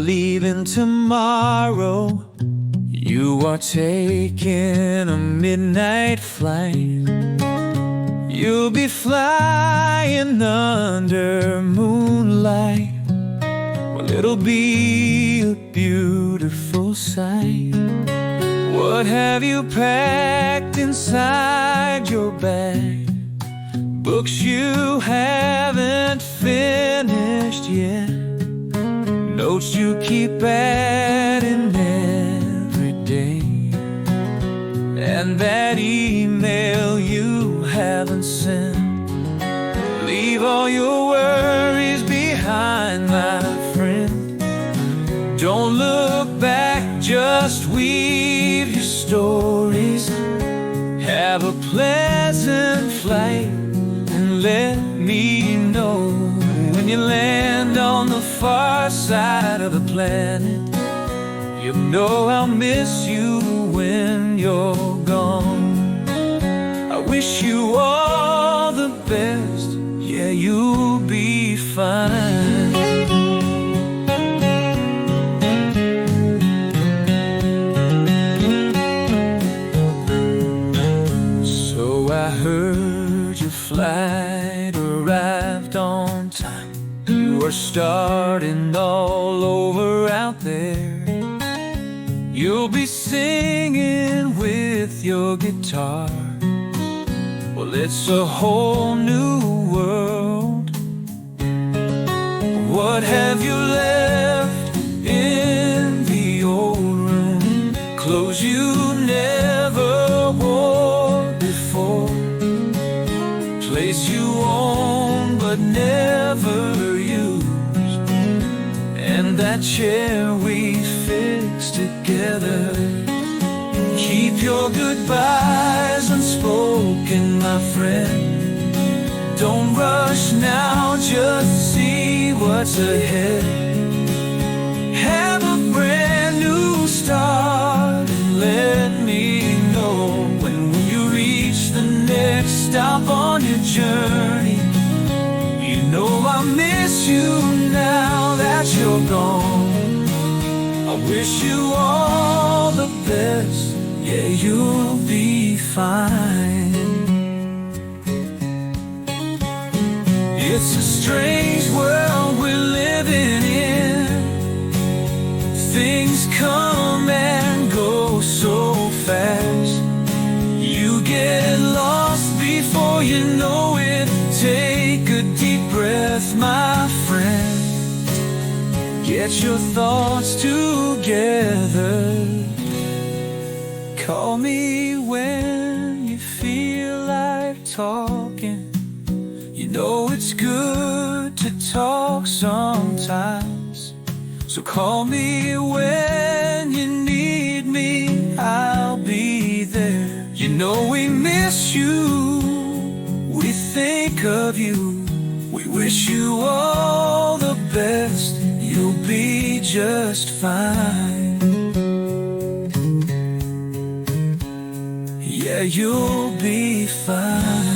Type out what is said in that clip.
leaving tomorrow. You are taking a midnight flight. You'll be flying under moonlight. Well, it'll be a beautiful sight. What have you packed inside your bag? Books you haven't finished yet. Notes you keep adding every day. And that email you haven't sent. Leave all your worries behind, my friend. Don't look back, just weave your stories. Have a pleasant flight, and let me know when you land on the far side of the planet. You know I'll miss you when you're gone. I wish you all the best, yeah, you'll be fine. So I heard your flight arrived on time. You are starting all over out there. You'll be singing with your guitar. Well, it's a whole new world. What have you left in the old room? Clothes you never wore before. Place you own but never used. And that chair we fixed together. Keep your goodbyes unspoken, my friend. Don't rush now, just see what's ahead. Have a brand new start, and let me know when you reach the next stop on your journey. You know I miss you now that you're gone. I wish you all the best, yeah, you'll be fine. It's a strange world we're living in. Things come and go so fast. You get lost before you know it. Take a deep breath, my friend. Get your thoughts together. Call me when you feel like talking. You know it's good to talk sometimes. So call me when you need me, I'll be there. You know we miss you, we think of you. We wish you all the best, you'll be just fine. Yeah, you'll be fine.